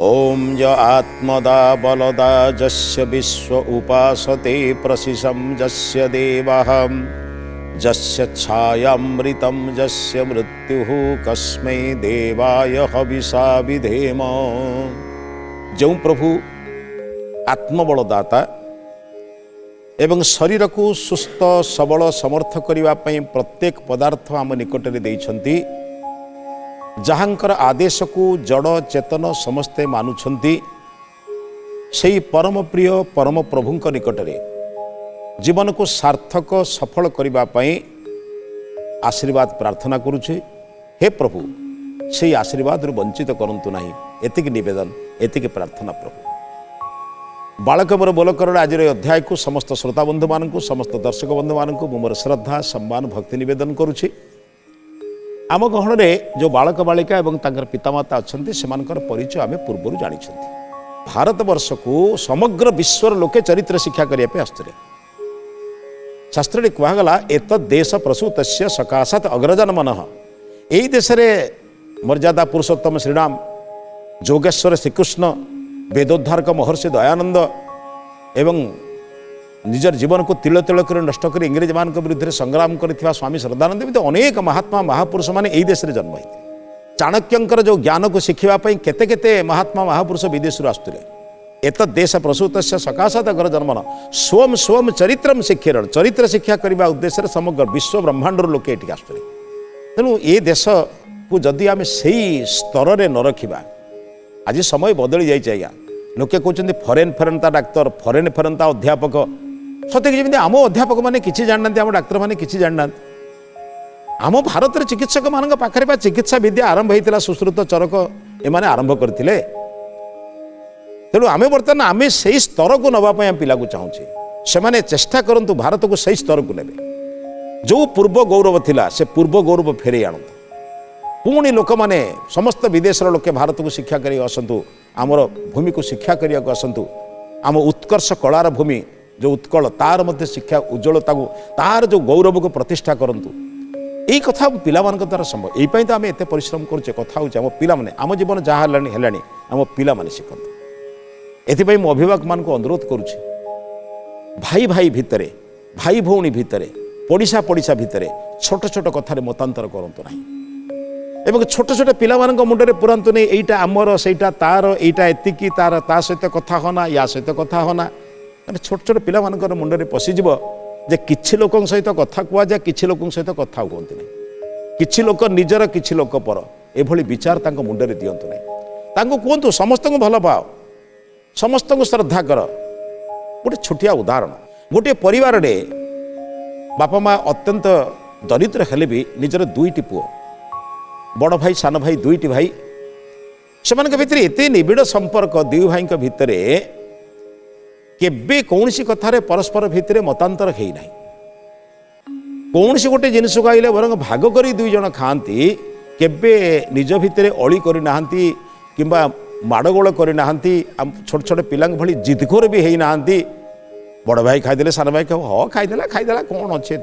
ओम य आत्मदा बलदा जस्य विश्व उपासते प्रशिशं जस्य देवः जस्य छायामृतं जस्य मृत्युः कस्मै देवाय हविषा विधेम। जो प्रभु आत्मबलदाता एवं शरीर को सुस्थ सबल समर्थ करने प्रत्येक पदार्थ आम निकट में देइछंती, जहाँकर आदेश को जड़ चेतन समस्ते मानुछंती, सेई परम प्रिय परम प्रभु निकट में जीवन को सार्थक सफल करने आशीर्वाद प्रार्थना करुछे। हे प्रभु से आशीर्वाद वंचित करंतु नहीं, एतिक निवेदन एतिक प्रार्थना। प्रभु बालक मोर बोलकर आज अध्याय को समस्त श्रोता बंधु मान समस्त दर्शक बंधु मान मोर श्रद्धा सम्मान भक्ति निवेदन करुछी। आम गहन में जो बालक बालिका एवं तांकर पितामाता अच्छा से परिचय आम पूर्व जानी। भारतवर्ष को समग्र विश्वर लोके चरित्र शिक्षा करने आसुले। शास्त्र कहगला एत देश प्रसूत सकाशात अग्रजन मन। यही देश में मर्यादा पुरुषोत्तम श्रीराम, जोगेश्वर श्रीकृष्ण, वेदोद्धारक महर्षि दयानंद एवं निजर जीवन को तिल तिल कर नष्ट कर इंग्रेज मान विरुद्ध संग्राम कर स्वामी श्रद्धानंद एमती अनेक महात्मा महापुरुष मैंने यही देश में जन्म होते। चाणक्यंकर जो ज्ञान को शिखापी केते केते महात्मा महापुरुष विदेश आसुले। एत देश प्रसूत सकाशात अग्रजन्मन स्वम स्वम चरित्रम शिक्षण। चरित्र शिक्षा करने उद्देश्य समग्र विश्व ब्रह्मांडर लोक ये आसुले। तेणु ये देश को जदि आम से स्तर में न रखा, आज समय बदली जाइए। लोके कहते फरेन फेरंता डाक्तर, फरेन फेरंता अध्यापक। सत्य जमी आम अध्यापक मैंने किसी जाना, आम डाक्तर मैंने किसी जाना। आम भारत चिकित्सक मान पाखे चिकित्सा विद्या आरंभ होता, सुश्रुत चरक एमाने आरंभ करते। तेणु आम बर्तमान आम से स्तर को नापी पिला को चाहूँचे, से मैंने चेष्टा करूँ भारत को सही स्तर को नेबे। जो पूर्व गौरव थिला से पूर्व गौरव फेरे आणु। पुणी लोक मैंने समस्त विदेश लोके भारत को शिक्षा करी आसतु, आमर भूमि को शिक्षा करने को आसतु। आम उत्कर्ष कलार भूमि जो उत्कल तार मध्य शिक्षा उज्ज्वलता को तार जो गौरव को प्रतिष्ठा करंतु। यही कथा पिला मान द्वारा संभव। यही तो आम एत परिश्रम करुचे, कथा होचे आम पिला माने, आम जीवन जहाँ है आम पिला माने शिखंतु। एथिपाई मु अभिभावक मान को अनुरोध करुचे, भाई भाई भितरे, भाई भौणी भितरे, पड़िशा पड़िशा भितरे छोट छोट कथार मतांतर करंतु नहीं। एवं छोट छोट पिला मान मुंडे पुरांतु नहीं, एटा आमर सेटा तार, एटा एतिकी तार, ता सहित कथा होना, या सहित कथा होना। मैंने छोट छोट पिला मान मुंडे पशिज जे किछि लोक सहित कथा कह जाए, किछि लोक सहित कथा कहते नहीं। किछि लोक निजर, किछि लोक पर, एभली विचार तांको मुंडे दियंतु नहीं। तांको कहतु समस्त को भल पाओ, समस्त को श्रद्धा कर। गोटे छोटिया उदाहरण, गोटे परिवार रे बापा माँ अत्यंत दरिद्र हेले भी निजर दुईटी पुओ, बड़ भाई सान भाई दुईटी भाई, से भितर एत निबिड़ संपर्क दुई भाई भितर केबे कौनसी कथार परस्पर भितर मतांतर है ना। कौन सी गोटे जिनस को आइले बर भाग करी दुई जन खाती, केबे निज भितर अली करना कि माड़गोल करना। छोट छोट पिला भली जिदखोर भी है ना। बड़ भाई खाईदे सान भाई कह हाँ खाईदेला खाईदेला कौन अच्छे।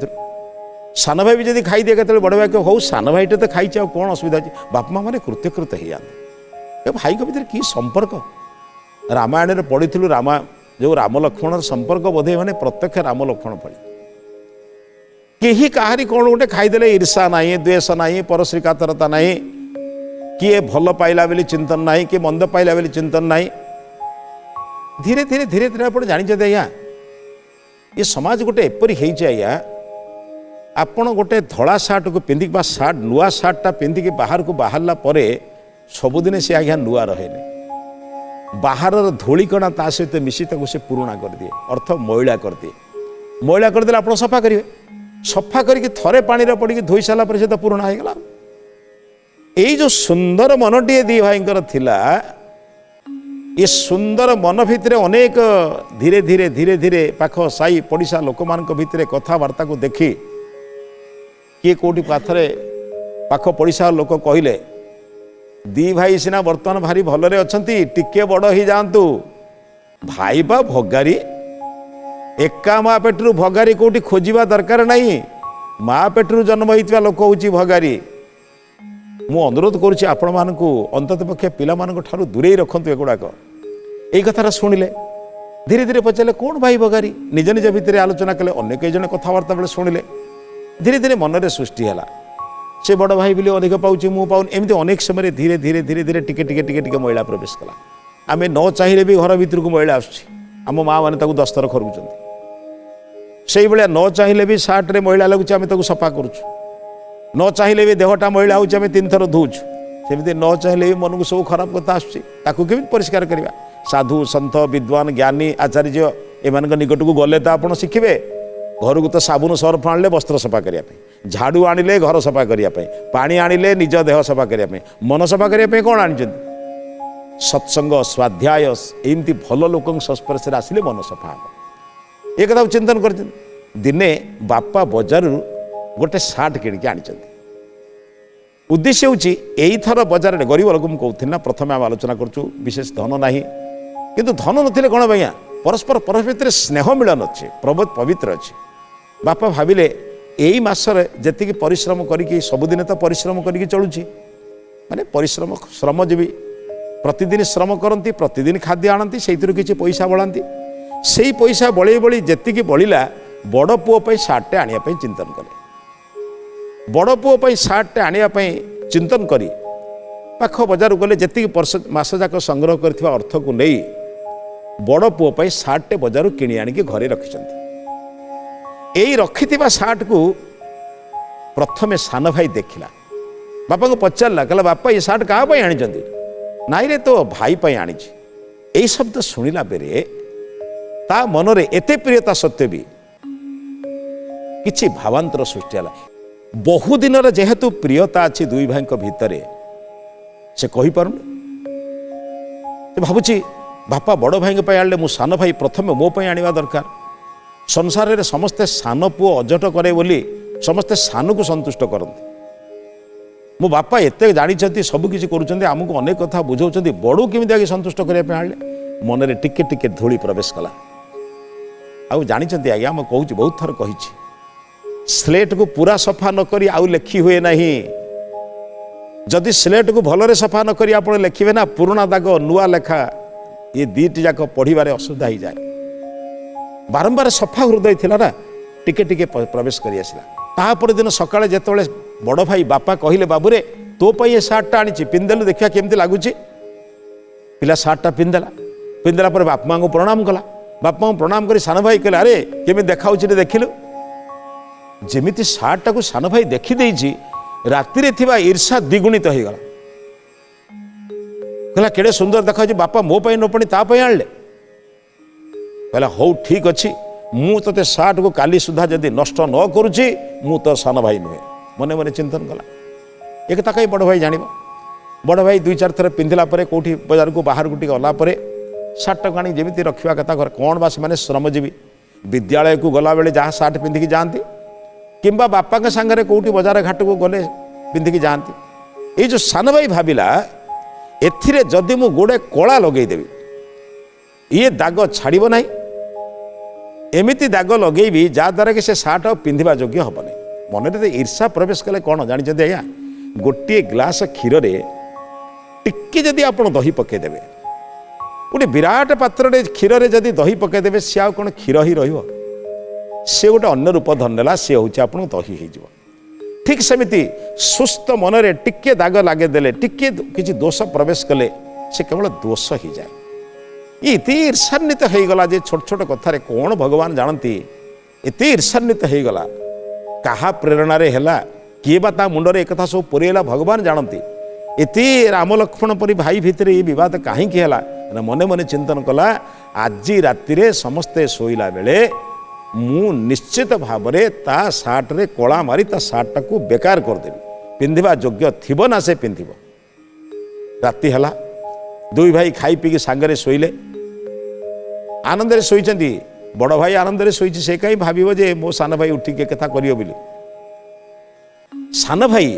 सान भाई भी जब खाईदिए के बड़ भाई कह हो सान भाईटे तो खाई कौन असुविधा अच्छे। बापा माँ मैंने कृत्यकृत हो जाते। भाई के भीतर कि संपर्क। रामायण पढ़ी रामा जो राम लक्ष्मण संपर्क बोधे मैंने प्रत्यक्ष राम लक्ष्मण पढ़ी। कहीं कहारी कौन गोटे खाईदे ईर्षा ना, द्वेष ना, परश्री कातरता ना, किए भल पाइला बेली चिंतन ना, किए मंद पाइला बेली चिंतन ना। धीरे धीरे धीरे धीरे आप जानी आज्ञा ये समाज गोटे एपरी आज्ञा। आपण गोटे धड़ा सार्ट को पिंधिक सार्ट नुआ सार्टा पिंधिक बाहर को बाहरला परे सबुदिन से आज्ञा नुआ रहे। बाहर धूलिकणा ता सहित मिसी से पुराणा कर दिए, अर्थ मैला कर दिए। मैला करदे आप सफा करेंगे, सफा करके थरे पानी पड़ी धोई सारा से तो पुराणा हो गला। यही जो सुंदर मनटे दी भाई थिला, ये सुंदर मन भितर अनेक धीरे धीरे धीरे धीरे पाख साई पड़िशा लोक मान भितर कथबार्ता को देखी किए कौटी पाथरे पाख पड़िशा लोक कहले दी भाई सिना बर्तमान भारी भलरे अछंती, टिके बड़ ही जातु। भाई बा भगारी, एका माँ पेटरू भगारी कौटी खोजा दरकार नहीं। माँ पेटरू जन्म होता लोक हूँ भगारी। ମୁଁ ଅନୁରୋଧ କରୁଛି ଆପଣମାନଙ୍କୁ ଅନ୍ତତଃ ପକ୍ଷେ ପିଲାମାନଙ୍କ ଠାରୁ ଦୂରେଇ ରଖନ୍ତୁ ଏଗୁଡ଼ାକ। ଏଇ କଥାଟା ଶୁଣିଲେ ଧୀରେ ଧୀରେ ପଚାରିଲେ କ'ଣ ଭାଇ ବଗାରି, ନିଜ ନିଜ ଭିତରେ ଆଲୋଚନା କଲେ, ଅନ୍ୟ କେହି ଜଣେ କଥାବାର୍ତ୍ତା ବେଳେ ଶୁଣିଲେ, ଧୀରେ ଧୀରେ ମନରେ ସୃଷ୍ଟି ହେଲା ସେ ବଡ଼ ଭାଇ ବୋଲି ଅଧିକ ପାଉଛି, ମୁଁ ପାଉନି। ଏମିତି ଅନେକ ସମୟରେ ଧୀରେ ଧୀରେ ଧୀରେ ଧୀରେ ଟିକେ ଟିକେ ଟିକେ ଟିକେ ମଇଳା ପ୍ରବେଶ କଲା। ଆମେ ନ ଚାହିଁଲେ ବି ଘର ଭିତରକୁ ମଇଳା ଆସୁଛି, ଆମ ମାଆ ମାନେ ତାକୁ ଦସ୍ତର ଖରୁଛନ୍ତି। ସେଇଭଳିଆ ନ ଚାହିଁଲେ ବି ସାର୍ଟରେ ମଇଳା ଲାଗୁଛି, ଆମେ ତାକୁ ସଫା କରୁଛୁ। ନ ଚାହିଁଲେ ବି ଦେହଟା ମଇଳା ହେଉଛି, ଆମେ 3 ଥର ଧୋଉଛୁ। ସେମିତି ନ ଚାହିଁଲେ ବି ମନକୁ ସବୁ ଖରାପ କଥା ଆସୁଛି, ତାକୁ କେମିତି ପରିଷ୍କାର କରିବା? ସାଧୁ ସନ୍ଥ ବିଦ୍ୱାନ ଜ୍ଞାନୀ ଆଚାର୍ଯ୍ୟ ଏମାନଙ୍କ ନିକଟକୁ ଗଲେ ତ ଆପଣ ଶିଖିବେ। ଘରକୁ ତ ସାବୁନ ସର୍ଫ ଆଣିଲେ ବସ୍ତ୍ର ସଫା କରିବା ପାଇଁ, ଝାଡ଼ୁ ଆଣିଲେ ଘର ସଫା କରିବା ପାଇଁ, ପାଣି ଆଣିଲେ ନିଜ ଦେହ ସଫା କରିବା ପାଇଁ, ମନ ସଫା କରିବା ପାଇଁ କ'ଣ ଆଣିଛନ୍ତି? ସତ୍ସଙ୍ଗ, ସ୍ୱାଧ୍ୟାୟ, ଏମିତି ଭଲ ଲୋକଙ୍କ ସଂସ୍ପର୍ଶରେ ଆସିଲେ ମନ ସଫା ହେବ। ଏ କଥାକୁ ଚିନ୍ତନ କରିଛନ୍ତି। ଦିନେ ବାପା ବଜାରରୁ ଗୋଟେ ସାର୍ଟ କିଣିକି ଆଣିଛନ୍ତି। ଉଦ୍ଦେଶ୍ୟ ହେଉଛି ଏଇଥର ବଜାରରେ ଗରିବ ଲୋକ, ମୁଁ କହୁଥିଲି ନା ପ୍ରଥମେ ଆମେ ଆଲୋଚନା କରୁଛୁ ବିଶେଷ ଧନ ନାହିଁ, କିନ୍ତୁ ଧନ ନଥିଲେ କ'ଣ ପାଇଁ ପରସ୍ପର ଭିତରେ ସ୍ନେହ ମିଳନ ଅଛି, ପବିତ୍ର ଅଛି। ବାପା ଭାବିଲେ ଏଇ ମାସରେ ଯେତିକି ପରିଶ୍ରମ କରିକି, ସବୁଦିନ ତ ପରିଶ୍ରମ କରିକି ଚଳୁଛି, ମାନେ ପରିଶ୍ରମ ଶ୍ରମଜୀବୀ, ପ୍ରତିଦିନ ଶ୍ରମ କରନ୍ତି, ପ୍ରତିଦିନ ଖାଦ୍ୟ ଆଣନ୍ତି, ସେଇଥିରୁ କିଛି ପଇସା ବଳାନ୍ତି। ସେଇ ପଇସା ବଳେଇ ବଳେଇ ଯେତିକି ବଳିଲା, ବଡ଼ ପୁଅ ପାଇଁ ସାର୍ଟଟେ ଆଣିବା ପାଇଁ ଚିନ୍ତନ କଲେ। ବଡ଼ ପୁଅ ପାଇଁ ସାର୍ଟଟେ ଆଣିବା ପାଇଁ ଚିନ୍ତନ କରି ପାଖ ବଜାରକୁ ଗଲେ। ଯେତିକି ମାସ ଯାକ ସଂଗ୍ରହ କରିଥିବା ଅର୍ଥକୁ ନେଇ ବଡ଼ ପୁଅ ପାଇଁ ସାର୍ଟଟେ ବଜାରରୁ କିଣି ଆଣିକି ଘରେ ରଖିଛନ୍ତି। ଏଇ ରଖିଥିବା ସାର୍ଟକୁ ପ୍ରଥମେ ସାନ ଭାଇ ଦେଖିଲା, ବାପାଙ୍କୁ ପଚାରିଲା, କହିଲା ବାପା ଏ ସାର୍ଟ କାହା ପାଇଁ ଆଣିଛନ୍ତି? ନାଇଁରେ ତୋ ଭାଇ ପାଇଁ ଆଣିଛି। ଏଇ ଶବ୍ଦ ଶୁଣିଲା ବେଳେ ତା ମନରେ ଏତେ ପ୍ରିୟତା ସତ୍ତ୍ୱେ ବି କିଛି ଭାବାନ୍ତର ସୃଷ୍ଟି ହେଲା। ବହୁଦିନର ଯେହେତୁ ପ୍ରିୟତା ଅଛି ଦୁଇ ଭାଇଙ୍କ ଭିତରେ, ସେ କହିପାରୁନି। ସେ ଭାବୁଛି ବାପା ବଡ଼ ଭାଇଙ୍କ ପାଇଁ ଆଣିଲେ, ମୁଁ ସାନ ଭାଇ ପ୍ରଥମେ ମୋ ପାଇଁ ଆଣିବା ଦରକାର। ସଂସାରରେ ସମସ୍ତେ ସାନ ପୁଅ ଅଜଟ କରେ ବୋଲି ସମସ୍ତେ ସାନକୁ ସନ୍ତୁଷ୍ଟ କରନ୍ତି। ମୋ ବାପା ଏତେ ଜାଣିଛନ୍ତି, ସବୁକିଛି କରୁଛନ୍ତି, ଆମକୁ ଅନେକ କଥା ବୁଝାଉଛନ୍ତି, ବଡ଼କୁ କେମିତି ଆଗେ ସନ୍ତୁଷ୍ଟ କରିବା ପାଇଁ ଆଣିଲେ? ମନରେ ଟିକେ ଟିକେ ଧୂଳି ପ୍ରବେଶ କଲା। ଆଉ ଜାଣିଛନ୍ତି ଆଜ୍ଞା, ମୁଁ କହୁଛି, ବହୁତ ଥର କହିଛି, ସ୍ଲେଟକୁ ପୁରା ସଫା ନ କରି ଆଉ ଲେଖି ହୁଏ ନାହିଁ। ଯଦି ସ୍ଲେଟକୁ ଭଲରେ ସଫା ନ କରି ଆପଣ ଲେଖିବେ ନା, ପୁରୁଣା ଦାଗ ନୂଆ ଲେଖା, ଏ ଦୁଇଟି ଯାକ ପଢ଼ିବାରେ ଅସୁବିଧା ହେଇଯାଏ। ବାରମ୍ବାର ସଫା ହୃଦୟ ଥିଲା ନା, ଟିକେ ଟିକେ ପ୍ରବେଶ କରି ଆସିଲା। ତାପର ଦିନ ସକାଳେ ଯେତେବେଳେ ବଡ଼ ଭାଇ ବାପା କହିଲେ, ବାବୁରେ ତୋ ପାଇଁ ଏ ସାର୍ଟଟା ଆଣିଛି, ପିନ୍ଧିଦେଲୁ ଦେଖିବା କେମିତି ଲାଗୁଛି। ପିଲା ସାର୍ଟଟା ପିନ୍ଧିଦେଲା ପରେ ବାପା ମାଆଙ୍କୁ ପ୍ରଣାମ କଲା। ବାପା ମାଆଙ୍କୁ ପ୍ରଣାମ କରି ସାନ ଭାଇ କହିଲେ, ଆରେ କେମିତି ଦେଖାଉଛି ରେ ଦେଖିଲୁ। ଯେମିତି ସାର୍ଟଟାକୁ ସାନ ଭାଇ ଦେଖିଦେଇଛି, ରାତିରେ ଥିବା ଈର୍ଷା ଦ୍ୱିଗୁଣିତ ହେଇଗଲା। କହିଲା, କେଡ଼େ ସୁନ୍ଦର ଦେଖାଉଛି, ବାପା ମୋ ପାଇଁ ନ ପଣି ତା ପାଇଁ ଆଣିଲେ। କହିଲା, ହଉ ଠିକ୍ ଅଛି, ମୁଁ ତୋତେ ସାର୍ଟକୁ କାଲି ସୁଦ୍ଧା ଯଦି ନଷ୍ଟ ନ କରୁଛି, ମୁଁ ତୋ ସାନ ଭାଇ ନୁହେଁ। ମନେ ମନେ ଚିନ୍ତନ କଲା। ଏ କଥା କାହିଁ ବଡ଼ ଭାଇ ଜାଣିବ? ବଡ଼ ଭାଇ 2-4 ଥର ପିନ୍ଧିଲା ପରେ, କେଉଁଠି ବଜାରକୁ ବାହାରକୁ ଟିକେ ଗଲା ପରେ ସାର୍ଟଟାକୁ ଆଣି ଯେମିତି ରଖିବା କଥା ଘରେ। କ'ଣ ବା ସେମାନେ ଶ୍ରମଜୀବୀ, ବିଦ୍ୟାଳୟକୁ ଗଲାବେଳେ ଯାହା ସାର୍ଟ ପିନ୍ଧିକି ଯାଆନ୍ତି, କିମ୍ବା ବାପାଙ୍କ ସାଙ୍ଗରେ କେଉଁଠି ବଜାର ଘାଟକୁ ଗଲେ ପିନ୍ଧିକି ଯାଆନ୍ତି। ଏଇ ଯେଉଁ ସାନ ଭାଇ ଭାବିଲା, ଏଥିରେ ଯଦି ମୁଁ ଗୋଡ଼େ କଳା ଲଗେଇଦେବି, ଇଏ ଦାଗ ଛାଡ଼ିବ ନାହିଁ। ଏମିତି ଦାଗ ଲଗେଇବି ଯାହାଦ୍ୱାରା କି ସେ ସାର୍ଟ ଆଉ ପିନ୍ଧିବା ଯୋଗ୍ୟ ହେବ ନାହିଁ। ମନରେ ଈର୍ଷା ପ୍ରବେଶ କଲେ କ'ଣ ଜାଣିଛନ୍ତି ଆଜ୍ଞା? ଗୋଟିଏ ଗ୍ଲାସ କ୍ଷୀରରେ ଟିକେ ଯଦି ଆପଣ ଦହି ପକାଇଦେବେ, ଗୋଟେ ବିରାଟ ପାତ୍ରରେ କ୍ଷୀରରେ ଯଦି ଦହି ପକାଇଦେବେ, ସିଏ ଆଉ କ'ଣ କ୍ଷୀର ହିଁ ରହିବ? ସେ ଗୋଟେ ଅନ୍ୟ ରୂପ ଧରି ନେଲା, ସିଏ ହେଉଛି ଆପଣଙ୍କୁ ଦହି ହେଇଯିବ। ଠିକ୍ ସେମିତି ସୁସ୍ଥ ମନରେ ଟିକେ ଦାଗ ଲାଗିଦେଲେ, ଟିକେ କିଛି ଦୋଷ ପ୍ରବେଶ କଲେ, ସେ କେବଳ ଦୋଷ ହେଇଯାଏ। ଏତେ ଈର୍ଷାନ୍ୱିତ ହେଇଗଲା ଯେ ଛୋଟ ଛୋଟ କଥାରେ, କ'ଣ ଭଗବାନ ଜାଣନ୍ତି, ଏତେ ଈର୍ଷାନ୍ୱିତ ହେଇଗଲା। କାହା ପ୍ରେରଣାରେ ହେଲା, କିଏ ବା ତା ମୁଣ୍ଡରେ ଏକଥା ସବୁ ପୁରେଇଲା, ଭଗବାନ ଜାଣନ୍ତି। ଏତେ ରାମ ଲକ୍ଷ୍ମଣ ପରି ଭାଇ ଭିତରେ ଏ ବିବାଦ କାହିଁକି ହେଲା? ମନେ ମନେ ଚିନ୍ତନ କଲା, ଆଜି ରାତିରେ ସମସ୍ତେ ଶୋଇଲା ବେଳେ ମୁଁ ନିଶ୍ଚିତ ଭାବରେ ତା ସାର୍ଟରେ କଳା ମାରି ତା ସାର୍ଟଟାକୁ ବେକାର କରିଦେବି। ପିନ୍ଧିବା ଯୋଗ୍ୟ ଥିବ ନା ସେ ପିନ୍ଧିବ। ରାତି ହେଲା, ଦୁଇ ଭାଇ ଖାଇ ପିଇକି ସାଙ୍ଗରେ ଶୋଇଲେ। ଆନନ୍ଦରେ ଶୋଇଛନ୍ତି, ବଡ଼ ଭାଇ ଆନନ୍ଦରେ ଶୋଇଛି, ସେ କାହିଁ ଭାବିବ ଯେ ମୋ ସାନ ଭାଇ ଉଠିକି କଥା କରିବ ବୋଲି। ସାନ ଭାଇ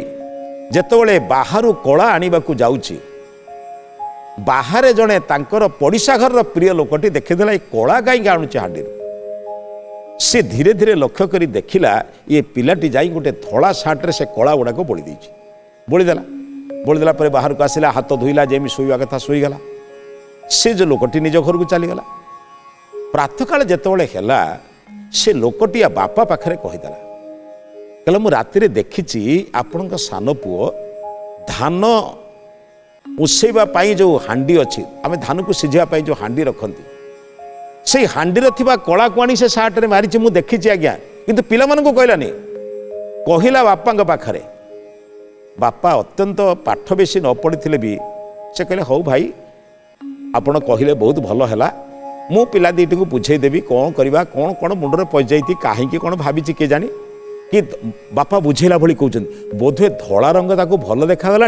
ଯେତେବେଳେ ବାହାରୁ କଳା ଆଣିବାକୁ ଯାଉଛି, ବାହାରେ ଜଣେ ତାଙ୍କର ପଡ଼ିଶା ଘରର ପ୍ରିୟ ଲୋକଟି ଦେଖିଦେଲା, ଏ କଳା କାହିଁକି ଆଣୁଛି ହାଣ୍ଡିରୁ। ସେ ଧୀରେ ଧୀରେ ଲକ୍ଷ୍ୟ କରି ଦେଖିଲା, ଏ ପିଲାଟି ଯାଇ ଗୋଟେ ଧଳା ସାର୍ଟରେ ସେ କଳା ଗୁଡ଼ାକ ବୋଳି ଦେଇଛି। ବୋଳିଦେଲା। बोलिदेला बाहर को आसला हाथ धोइला जेमी शोवा कथा शोईगला से जो लोकटी निज घर को चलीगला प्रातकाल जितेबाला है से लोकटी बापा पाखे कहीदेला कहला मु राति देखी आपण सान पुओ धान उसेवाई जो हांडी अच्छी आम धान को सिझाई जो हांडी रखती से हांडी कला को आनी से सार्टे मारी मुझे देखी आज्ञा किंतु पिला को कहलानी कहला बापा पाखरे बापा अत्यंत पाठ बेसी न पढ़ी भी से कहले हौ भाई आपण कहले बहुत भल है मु पिला दीटी को बुझेदेवी कौन करवा कौन कौन मुंडे पजाई कहीं कौन भावी किए जानी कि बापा बुझेला भली कहते बोधे धला रंग ताको भल देखागला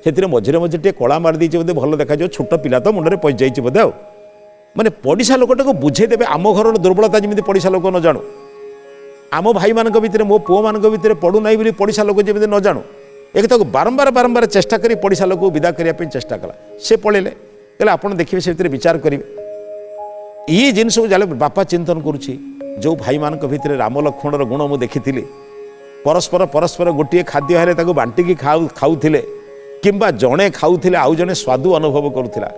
से मझे मझे टे कला मारिदी बोधे भल देखा छोट पिला तो मुंडे पजाई बोधे आ माने पड़िशा लोकटा को बुझेदेवे आम घर दुर्बलता जमी पड़िशा लोक न जानू आम भाई मान भितर मो पुओ मान भितर पड़ू ना बोली पड़िशा लोक जमी न जानू एक तो बारंबार बारंबार चेष्टा करी पड़िशा लोक विदा करने चेष्टा कला से पलैले कहले आप देखिए से विचार करेंगे ये जिन सब जाले बापा चिंतन करुच्ची जो भाई मान भितर राम लक्ष्मणर गुण मुझे देखी परस्पर परस्पर गोटे खाद्य है बांटिकी खाऊले किंबा जड़े खाऊले आउ जड़े स्वादु अनुभव करुला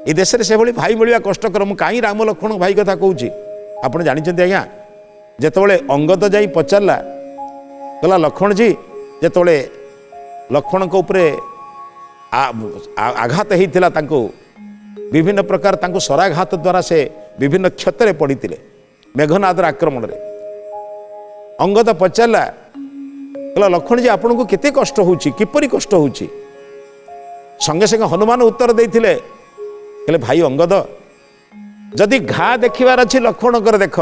ये देश में से भाई भाई मिलवा कष्टकर मु कहीं राम लक्ष्मण भाई कथा कहूँ आपड़ जानते आज्ञा जितेबाला अंगद जा पचारा कहला लक्ष्मण जी जितेबाला लक्ष्मण को उपरे आघात होता विभिन्न प्रकार शराघात द्वारा से विभिन्न क्षत पड़ी मेघनादर आक्रमण रे अंगद पचारा कहला लक्ष्मण जी आपन को केते कष्ट होउची किपरि कष्ट होउची संगे संगे हनुमान उत्तर देथिले कहले भाई अंगद जदि घा देखिबार अछि लक्ष्मण कर देख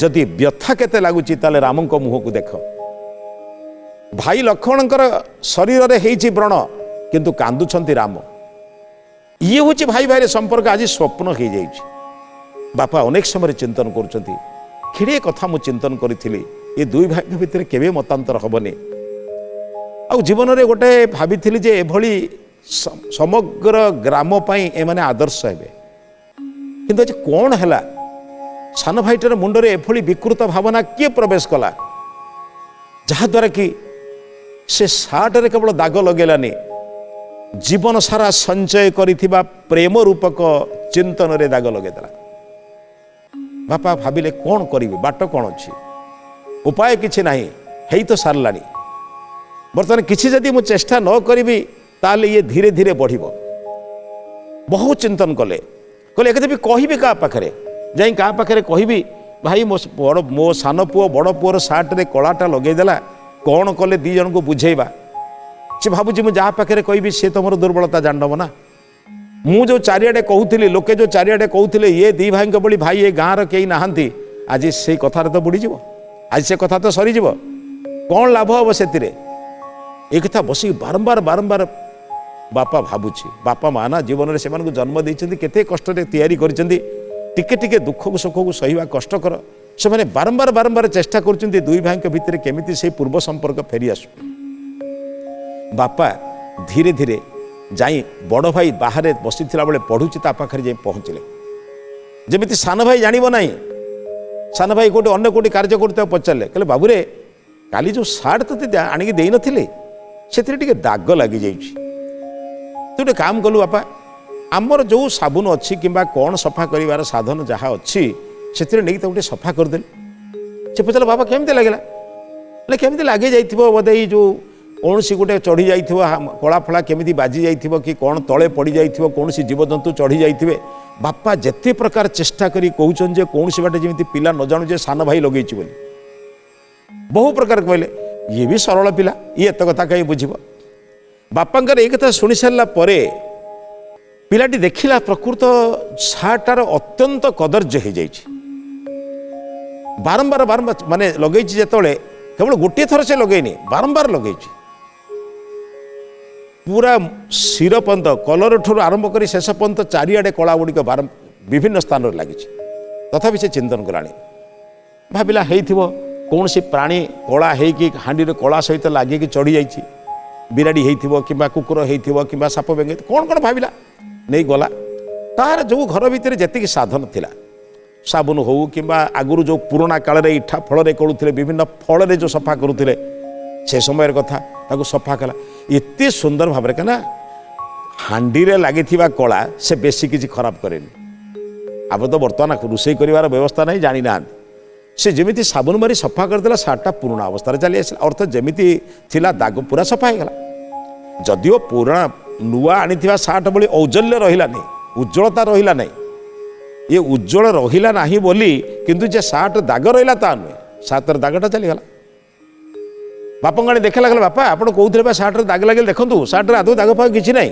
जदि व्यथा केते लागुची ताले राम को मुह को देख भाई लक्ष्मण शरीर रे हेची व्रण किंतु कांदुछंती राम ये हूँ भाई भाई संपर्क आज स्वप्न हो जाए बापा अनेक समय चिंतन करुँच खेड़े कथा मु चिंतन करी ये दुई भाई भितर केवे मतांतर हेनी आ जीवन में गोटे भाभी जे एभली समग्र ग्राम एमाने आदर्श हे किंतु आज कौन है सान भाईटार मुंडरे एभली विकृत भावना किए प्रवेश कला जहाद्वारा कि से सार्टे केवल दाग लगेलानी जीवन सारा संचय करिथिबा प्रेम रूपक चिंतन रे दाग लगेदेला बापा भाविले कौन करिवे बाट कौन अच्छी उपाय किछि नाही हेई तो सारलानी बर्तमान किछि जदि मु चेष्टा न करिबी ताले ये धीरे धीरे बढ़िबो बहुत चिंतन कले कहले एकदे भी कहिबी का पाखरे जाई का पाखरे कहिबी भाई मो सान पुओ बड़ पुओर सार्ट रे कलाटा लगेदेला कौन कले दी जन को बुझेइबा से भावुँ मुझे जहाँ पाखे कहि सी तुम दुर्बलता जानब ना मु जो चारिआडे कहूली लोके जो चारिआडे कहते ये दी भाई भली भाई ये गाँव कई नहांती आज से कथार तो बुड़ीज आज से कथा तो सरीज कौन लाभ हम से एक कथा बस बारंबार बारंबार बापा भावुची बापा माँ ना जीवन में से जन्म देते केते कष्ट तैयारी टिके दुख को सुख को सहिबा कष्टकर से मैंने बारंबार बारंबार चेष्टा कर दुई भाई भितर केमिति से पूर्व संपर्क फेरी आसु बापा धीरे धीरे जाई बड़ भाई बाहर बसी बेले पढ़ुची पाखे जाई पहुँचले जमी सान भाई जानव ना सान भाई गोटे अन्य कोटी कार्य करते पचारे कहले बाबूरे काली जो सार्ट तो आणिकी दे नथिले से दाग लगी जाइए तू गोटे काम कलु बापा आमर जो साबुन अच्छी कि कौन सफा कर साधन जहाँ अच्छी से नहीं गोटे सफा करदेलु से पचारे बाबा केमती लगे केमती लगे जाइए बोधे जो कौन सी गोटे चढ़ी जाइए कला फला केमी बाजी जाइए कि कौन तले पड़ी जाइए कौन सी जीवजंतु चढ़ी जाइए बापा जिते प्रकार चेष्टा करी कहउछन जे कौन सी बाटे जमी पिला न जानू जे सान भाई लगे बहु प्रकार कहले ये भी सरल पिला ये एत कथा कहीं बुझब बापांकर एक कथा शुणी सारा पिलाटी देखिला प्रकृत सार्टार अत्यंत कदर्य हो जाए बारंबार बारंबार माने लगे जिते केवल गोटे थर से लगेनी बारंबार लगे पूरा शिर पर्यंत कलर ठूर आरंभ कर शेष पर्यंत चारिआडे कला गुड़िक विभिन्न स्थान लगी तथापि से चिंतन कला भाविला कौन सी प्राणी कला होगी हाँडी कला सहित लगे चढ़ी जाइए बिराड़ी हो कि कुकुर हो कि साप बेंगे कौन कौन भाविला नहीं गला तार जो घर भितर जी साधन थिला साबुन हो कि आगुरी जो पुराणा काल इठा फल करुले विभिन्न फल जो सफा करुले से समय कथा सफा कला एते सुंदर भाव में कहना हांडी रे लगी कला से बेसी किसी खराब करेनि आप तो बर्तमान रोषे कर व्यवस्था नहीं जानी ना से जमी साबुन मारी सफा करदेला सार्टा पुराणा अवस्था चली आस अर्थ जमी थिला दाग पूरा सफा होगा जदिओ पुराणा नुआ आनी सार्ट भली औज्जल्य रहा नहीं उज्ज्वलता रहा नहीं ये उज्ज्वल रहा नहीं बोली किंतु जे सार्ट दाग रहा ता नुहे सार्टर दागटा चलीगला बापा गाड़ी देखा लगे बापा आप कौन सार्ट दाग लगे देखूँ सार्ट आदौ दाग फाग किसी ना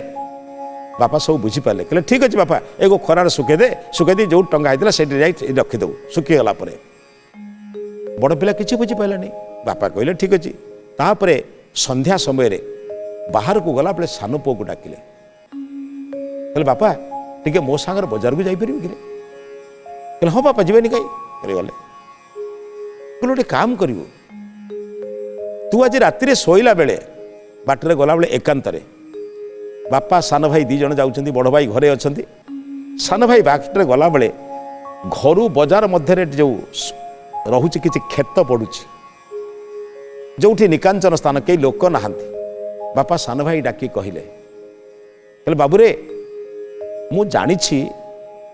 बापा सब बुझीपारे कहले ठीक अच्छे बापा एगो खरार सुखेदे जो टंगा होता से रखीदेव सुखीगला बड़ पिला किसी बुझीपारानी बापा कहले ठीक अच्छे तापर संध्या समय बाहर को गला बेले सान पुओ को डाकिले कहले बापा टिके मो सांगर बाजार को जापर कि कहले हाँ बापा जीवेनि कहीं गले कहले गोटे काम करू तू आज राति शोला बेले बाटर गला बेले एकांतरे बापा सान भाई दी जन जाउछंती बड़ भाई घरे अछंती सान भाई बाटर गला बेले घर बजार मध्य जो रहुछि किछि खेत पड़ुछि जोठी निकांचन स्थान कई लोक नहांती बापा सान भाई डाकी कहले कहले बाबूरे मु जानिछि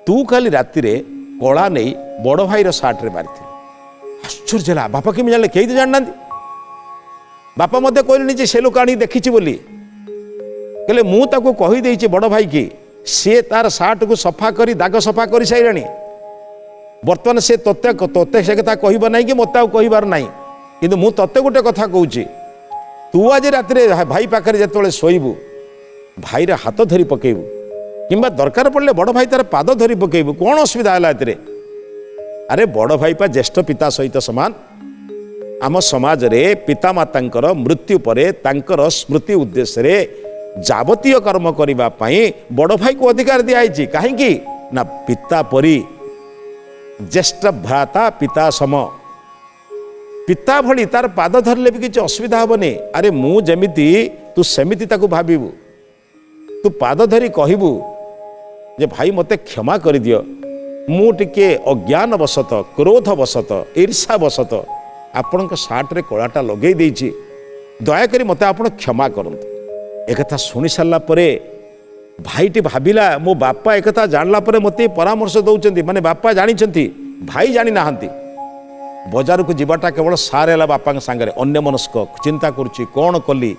तू काली राति रे कला नहीं बड़ भाईर सार्ट रे मारी आश्चर्य ला बापा केमी जाने कई तो जानना बापा मत कहले से लोक आनी देखी बोली कहले मु ताको कही देइछि बड़ भाई की सी तार सार्ट को सफा करी दाग सफा कर सारे बर्तमान से तोते से कथा कहब ना कि मत कहबार ना कि मु तत्ते गोटे कथा कहूँ तू आज रात भाई पाखे जो शोबू भाईर हाथ धरी पकेबू कि दरकार पड़े बड़ भाई तार पाद धरी पकेबू कौन असुविधा है अरे बड़ भाई पा ज्येष्ठ पिता सहित सामान आम समाज रे पिता माता मृत्यु परे तांकर स्मृति उद्देश्य जावतीय कर्म करने बड़ भाई को अधिकार दिखाई कहीं ना पिता परी ज्येष्ठ भ्राता पिता सम पिता भली तार पाद धरले भी किसी असुविधा हेनी अरे मु जमिति तू सेमिति ताकू भाविबू तू पाद धरी कहबू जे भाई मते क्षमा कर दियो मु टिके अज्ञान वशत क्रोध वशत ईर्षा वशत आपण सार्ट रे कलाटा लगे देछि दयाकरी मते आपण क्षमा करंतु एकथा शुणी सारा भाईटी भाविला मो बापा एक जानला मत परामर्श दौरान माने बापा जानी भाई जानी ना बजार को जीवाटा केवल सार है बापा सांगे अन्य मनस्क चिंता करुच्ची कौन कली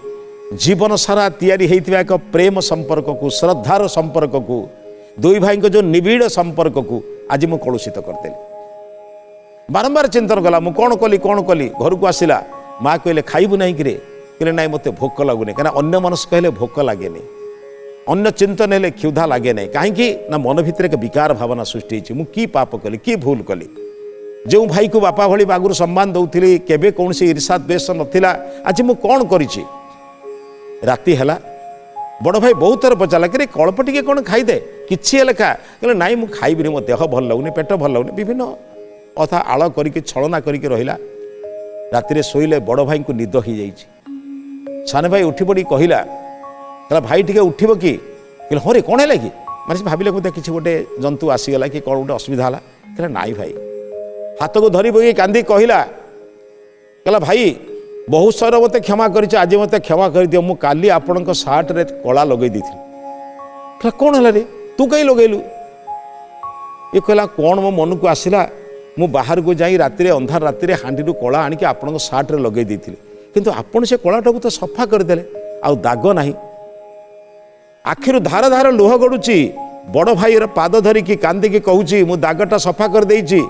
जीवन सारा तैयारी होता एक प्रेम संपर्क को श्रद्धार संपर्क को दुई भाई जो निबिड़ संपर्क को आज मु कलुषित करदेली बारंबार चिंतन कला मु कौन कली घर को आसला माँ कहले खाइबू ना कि कहले ना मत भोक लगुनि कहीं अन्य मनस्क हेले भोक लगे अन्य चिंतन हेले क्षुधा लगे ना कहीं ना मन भितर एक विकार भावना सृष्टि मु की पाप कली की भूल कली जो भाई को बापा भली आगुरी सम्मान दौली केबे कौन ईर्षा द्वेष नथिला आज मु कौन करिछि राति हला बड़ भाई बहुत थर पचारा कि कल्प टिके कौन खाईदे किसी खा कहले नाई मु खाइबिनी मो देह भल लगुनि पेट भल लगुनि विभिन्न कथा आड़ करके छलना करके रहिला राति शोइले बड़ भाई को निद हो जाइछि सान भाई उठी पड़ी कहला कहला भाई टिके उठिब कि कहले हाँ रे कौन है कि माने भाविले बोधे किसी गोटे जंतु आसीगला कि कौन गोटे असुविधा है कहला नाई भाई हाथ को धरी पकई कांदी कहला कहला भाई बहुत सर मत क्षमा कर आज मत क्षमा कर दियो मु काली आपण सार्ट रे कला लगे दी कहला कौन है रे तू कहीं लगेलु ये कहला कौन मो मन को आसला मु बाहर को जाई राति अंधार राति हांडी कला आणिक आपण सार्ट रे लगे दी किंतु आपण से कलाटा को तो सफा करदे आ दाग नाही आखिर धार धार लुह गड़ुची बड़ भाई पाद धरिकी कांदिकी कहूँ मु दागटा सफा कर देइछि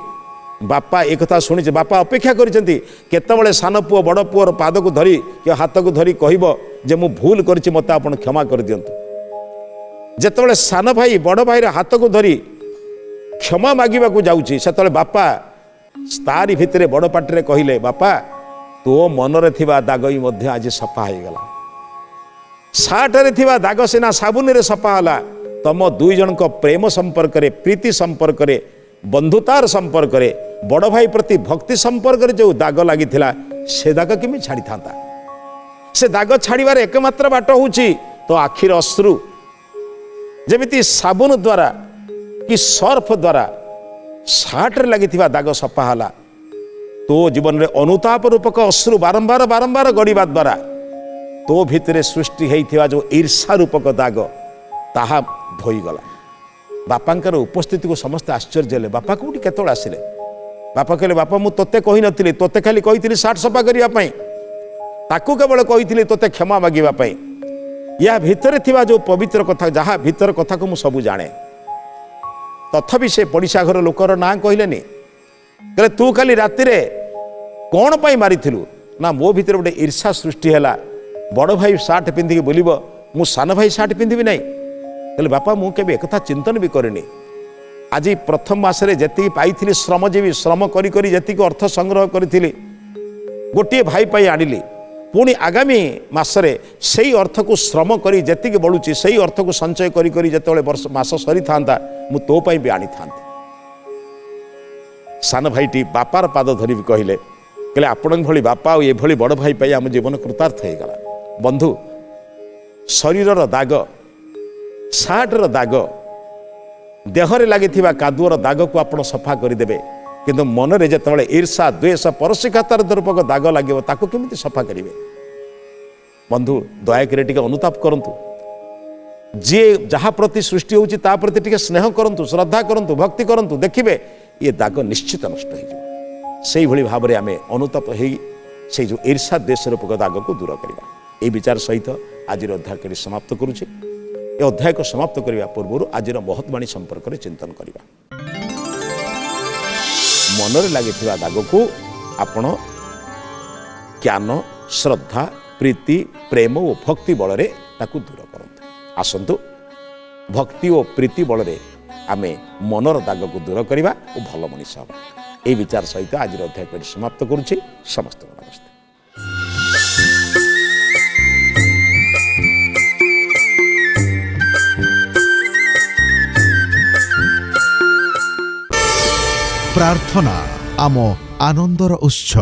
बापा एक कथा शुणी बापा अपेक्षा करते सान पुओ बड़ पुओर पाद को धरी कि हाथ को धरी कहब जे मु भूल करिछि मते आपण क्षमा कर दियंतु जेतबेले सान भाई बड़ भाई हाथ को धरी क्षमा मागिबा को जाउछि सेतबेले बापा तारी भितरे बड़ पाटिरे कहिले बापा तो मनरे थिबा दाग ही मध्य आज सफा हो गला सार्टरे थिबा दाग सिना साबुन रे सफा होला तम दुई जन प्रेम संपर्क रे प्रीति संपर्क रे बंधुतार संपर्क रे बड़ भाई प्रति भक्ति संपर्क रे जो दाग लगी से दाग केमी छाड़ी था से दाग छाड़बार एकमात्र बाट होची तो आखिर अश्रु जमिति साबुन द्वारा कि सर्फ द्वारा सार्ट रे लगी दाग सफा होला तो जीवन में अनुताप रूपक अश्रु बारंबार बारंबार गड़वा द्वारा तो भितर सृष्टि होइथिबा जो ईर्षा रूपक दाग ताहा धोईगला। बापांकर उपस्थिति को समस्त आश्चर्य हेले। बापा कोठी केतोल आसिले? बापा कहले बापा मु तोते कहि नथिली, तोते खाली कहिथिली सार्ट सफा करिया पई, ताकू केवल कहिथिली तोते क्षमा मागिबा पई। या भितर थिबा जो पवित्र कथा, जहाँ भितर कथा को मु सबु जाने, तथापि से पड़िशा घर लोकर ना कहलेनी, कहले तू खाली राति रे कौन पाई मारिथिलु ना मो भितर गोटे ईर्षा सृष्टि हैला। बड़ भाई सार्ट पिंधिकी बोलिबो मु सान भाई सार्ट पिंधिबी नहीं। कहले बापा मु केबे एकथा चिंतन भी करिनी। आज प्रथम मासरे जति पाइथिली श्रमजीवी श्रम करी करी जति अर्थ संग्रह करी गोटे भाई पाई आनिली, पुणी आगामी मासरे सेई अर्थ को श्रम करी जति बलुची सेई अर्थ को संचय करी करी जतबेले वर्ष मास सरी थांता मु तो पाई भी आनी थांती। सान भाईटी बापार पाद धरी कहले, कहले आपण भली बापा और ये बड़ भाई पाई आम जीवन कृतार्थ हो गला। बंधु, शरीरर दाग, सार्टर दाग, देहरे लगी कादुअर दाग को आपण सफा करदेवे, किंतु मनरे जिते ईर्षा द्वेष परशिखातार रूपक दाग लगे ताको केमिति सफा करेंगे? बंधु दयाकर टिके अनुताप करंतु, जी जहाँ प्रति सृष्टि होची ता प्रति टिके स्नेह करंतु, श्रद्धा करंतु, भक्ति करंतु, देखिबे ये दाग निश्चित नष्ट हो। से भली भाव में आम अनुताप से जो ईर्षा द्वेष रूपक दाग को दूर करवा, ये विचार सहित आज अध्याय को समाप्त करुचे। ये अध्याय को समाप्त करने पूर्व आज महत्वाणी संपर्क में चिंतन करवा। मनरे लगी दाग को आपण ज्ञान, श्रद्धा, प्रीति, प्रेम और भक्ति बल ताकू दूर करते। आसतु भक्ति और प्रीति बल आमे मनर दाग को दूर करवा और भल मनीष हवा। ये विचार सहित आज अध्याय को समाप्त करुचे। समस्त नमस्ते। प्रार्थना आम आनंदर उत्स।